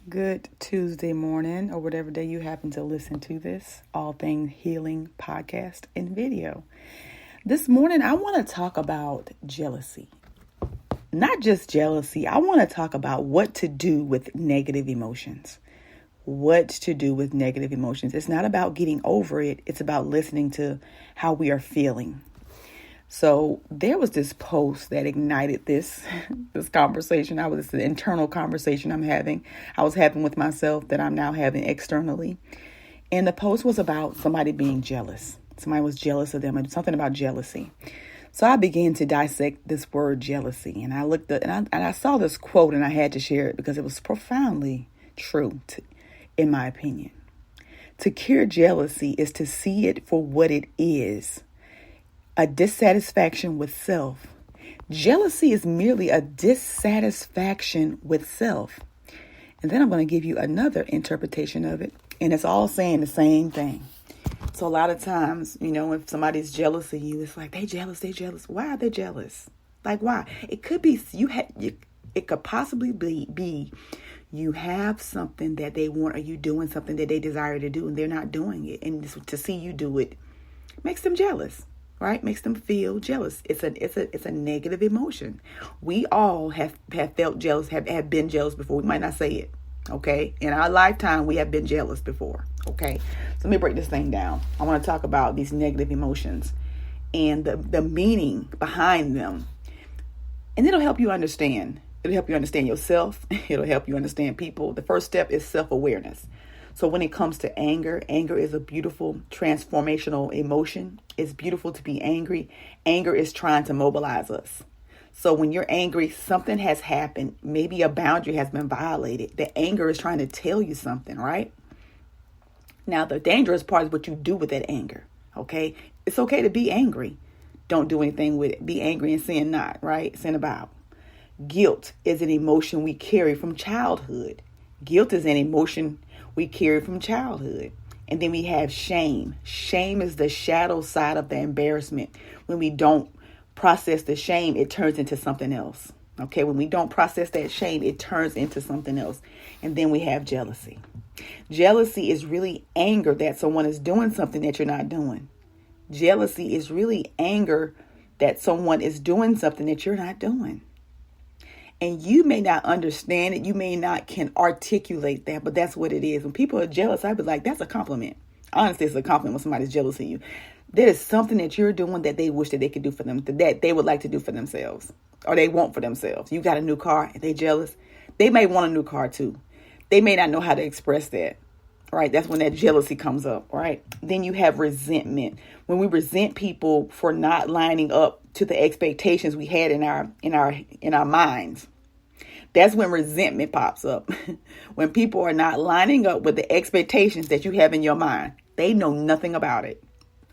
Good Tuesday morning, or whatever day you happen to listen to this All Things Healing podcast and video. This morning, I want to talk about jealousy. Not just jealousy, I want to talk about what to do with negative emotions. What to do with negative emotions. It's not about getting over it, it's about listening to how we are feeling. So there was this post that ignited this conversation. This internal conversation I was having with myself that I'm now having externally. And the post was about somebody being jealous. Somebody was jealous of them and something about jealousy. So I began to dissect this word jealousy, and I looked at and I saw this quote, and I had to share it because it was profoundly true, in my opinion. To cure jealousy is to see it for what it is. A dissatisfaction with self. Jealousy is merely a dissatisfaction with self. And then I'm going to give you another interpretation of it. And it's all saying the same thing. So a lot of times, if somebody's jealous of you, it's like, they jealous. Why are they jealous? Like, why? It could be, it could possibly be you have something that they want, or you doing something that they desire to do, and they're not doing it. And to see you do it makes them jealous. Right? Makes them feel jealous. It's a negative emotion. We all have felt jealous, have been jealous before. We might not say it. Okay. In our lifetime, we have been jealous before. Okay. So let me break this thing down. I want to talk about these negative emotions and the meaning behind them. And it'll help you understand. It'll help you understand yourself. It'll help you understand people. The first step is self-awareness. So when it comes to anger is a beautiful transformational emotion. It's beautiful to be angry. Anger is trying to mobilize us. So when you're angry, something has happened. Maybe a boundary has been violated. The anger is trying to tell you something, right? Now, the dangerous part is what you do with that anger, okay? It's okay to be angry. Don't do anything with it. Be angry and sin not, right? Sin about. Guilt is an emotion we carry from childhood. Guilt is an emotion we carry from childhood. And then we have shame. Shame is the shadow side of the embarrassment. When we don't process the shame, it turns into something else. Okay, when we don't process that shame, it turns into something else. And then we have jealousy. Jealousy is really anger that someone is doing something that you're not doing. Jealousy is really anger that someone is doing something that you're not doing. And you may not understand it. You may not can articulate that, but that's what it is. When people are jealous, I'd be like, that's a compliment. Honestly, it's a compliment when somebody's jealous of you. There is something that you're doing that they wish that they could do for them, that they would like to do for themselves, or they want for themselves. You got a new car and they jealous. They may want a new car too. They may not know how to express that. Right? That's when that jealousy comes up, right? Then you have resentment. When we resent people for not lining up to the expectations we had in our minds. That's when resentment pops up. When people are not lining up with the expectations that you have in your mind. They know nothing about it.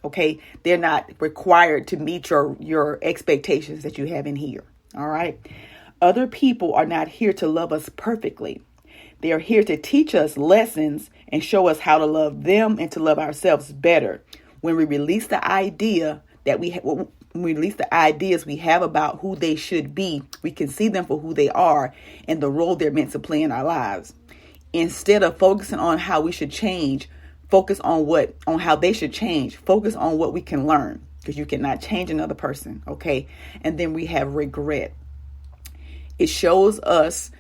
Okay? They're not required to meet your expectations that you have in here. All right? Other people are not here to love us perfectly. They are here to teach us lessons and show us how to love them and to love ourselves better. When we release the idea that when we release the ideas we have about who they should be, we can see them for who they are and the role they're meant to play in our lives. Instead of focusing on how we should change, focus on how they should change. Focus on what we can learn, because you cannot change another person. Okay. And then we have regret. It shows us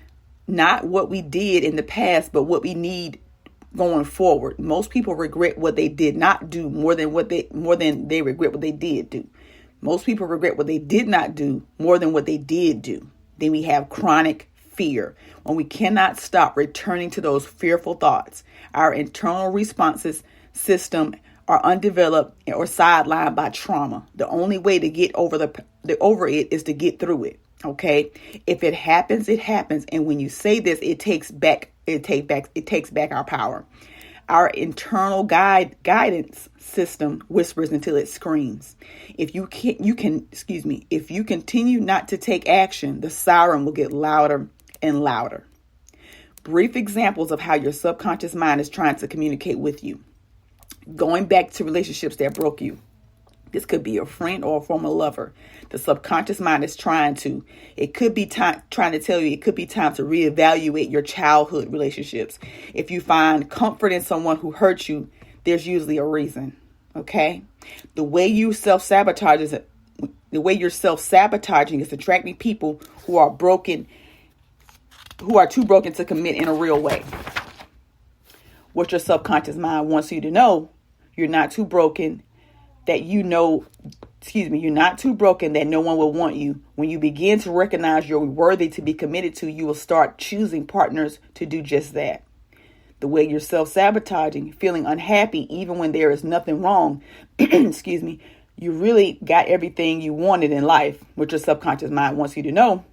not what we did in the past, but what we need going forward. Most people regret what they did not do more than they regret what they did do. Most people regret what they did not do more than what they did do. Then we have chronic fear. When we cannot stop returning to those fearful thoughts, our internal responses system are undeveloped or sidelined by trauma. The only way to get over it is to get through it. Okay. If it happens, it happens. And when you say this, it takes back our power. Our internal guidance system whispers until it screams. If you continue not to take action, the siren will get louder and louder. Brief examples of how your subconscious mind is trying to communicate with you. Going back to relationships that broke you. This could be a friend or a former lover. The subconscious mind is trying to tell you it could be time to reevaluate your childhood relationships. If you find comfort in someone who hurt you, there's usually a reason. Okay? The way you're self-sabotaging is attracting people who are too broken to commit in a real way. What your subconscious mind wants you to know, you're not too broken you're not too broken that no one will want you. When you begin to recognize you're worthy to be committed to, you will start choosing partners to do just that. The way you're self-sabotaging, feeling unhappy even when there is nothing wrong, you really got everything you wanted in life, which your subconscious mind wants you to know,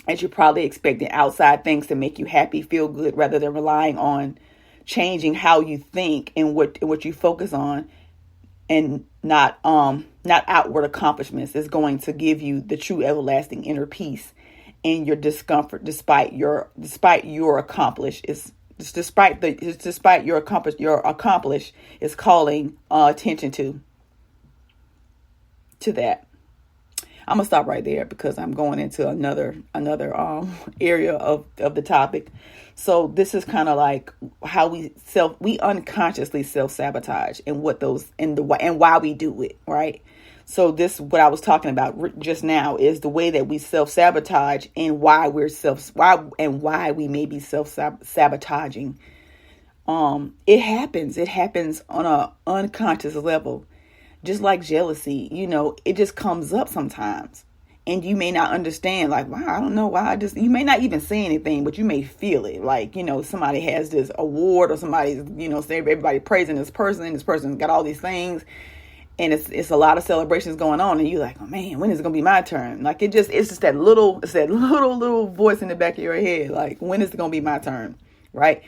as you're probably expecting outside things to make you happy, feel good, rather than relying on changing how you think and what you focus on, and not outward accomplishments is going to give you the true everlasting inner peace and your discomfort despite your accomplish is calling attention to that. I'm gonna stop right there because I'm going into another area of the topic. So this is kind of like how we unconsciously self-sabotage and why we do it, right? So this, what I was talking about just now, is the way that we self-sabotage and why we may be self-sabotaging. It happens on an unconscious level. Just like jealousy, it just comes up sometimes. And you may not understand, like, wow, I don't know why. You may not even say anything, but you may feel it. Like, somebody has this award, or somebody's, say everybody praising this person, and this person got all these things. And it's a lot of celebrations going on. And you're like, oh man, when is it going to be my turn? Like, it's just that little voice in the back of your head. Like, when is it going to be my turn? Right.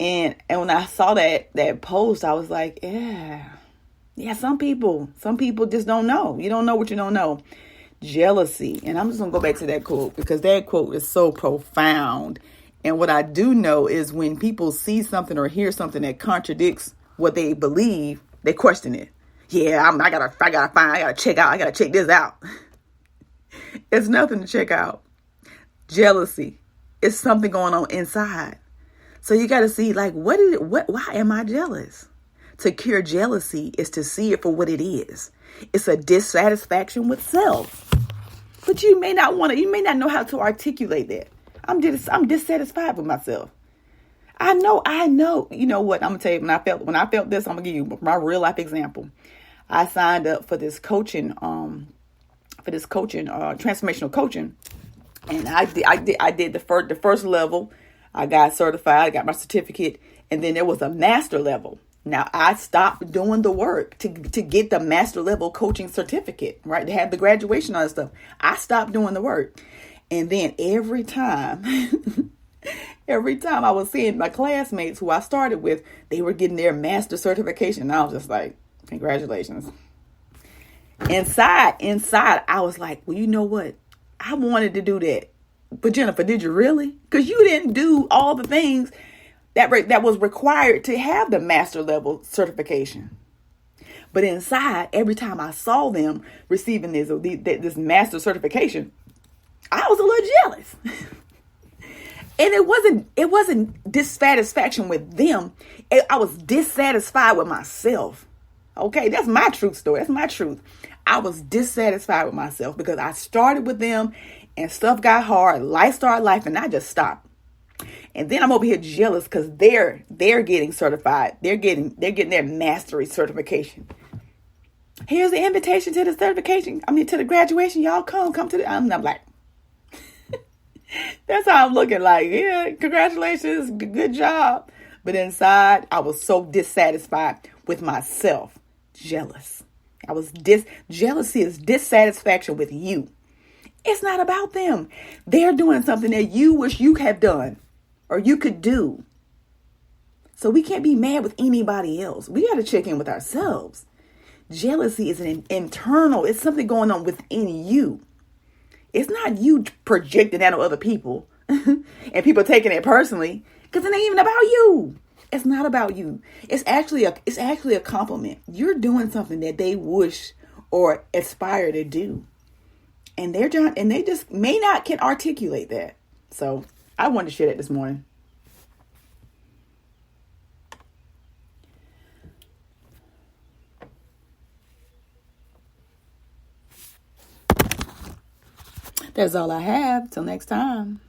And when I saw that post, I was like, yeah, some people just don't know. You don't know what you don't know. Jealousy. And I'm just going to go back to that quote because that quote is so profound. And what I do know is when people see something or hear something that contradicts what they believe, they question it. Yeah, I gotta check this out. It's nothing to check out. Jealousy is something going on inside. So you got to see, like, why am I jealous? To cure jealousy is to see it for what it is. It's a dissatisfaction with self. But you may not know how to articulate that. I'm dissatisfied with myself. I know. You know what? I'm gonna tell you, when I felt this, I'm gonna give you my real life example. I signed up for this coaching, transformational coaching, and I did the first level. I got certified. I got my certificate, and then there was a master level. Now, I stopped doing the work to get the master level coaching certificate, right? To have the graduation on that stuff. I stopped doing the work. And then every time I was seeing my classmates who I started with, they were getting their master certification. And I was just like, congratulations. Inside, I was like, well, you know what? I wanted to do that. But Jennifer, did you really? Because you didn't do all the things that was required to have the master level certification. But inside, every time I saw them receiving this master certification, I was a little jealous. And it wasn't dissatisfaction with them. I was dissatisfied with myself. Okay, that's my truth story. That's my truth. I was dissatisfied with myself because I started with them and stuff got hard. Life started life and I just stopped. And then I'm over here jealous because they're getting certified. They're getting their mastery certification. Here's the invitation to the certification. To the graduation. Y'all come to the. I'm like, that's how I'm looking. Like, yeah, congratulations, good job. But inside, I was so dissatisfied with myself. Jealous. Jealousy is dissatisfaction with you. It's not about them. They're doing something that you wish you had done. Or you could do. So we can't be mad with anybody else. We got to check in with ourselves. Jealousy is an internal. It's something going on within you. It's not you projecting that on other people and people taking it personally because it ain't even about you. It's not about you. It's actually a compliment. You're doing something that they wish or aspire to do. And they just may not can articulate that. So I wanted to share that this morning. That's all I have. Till next time.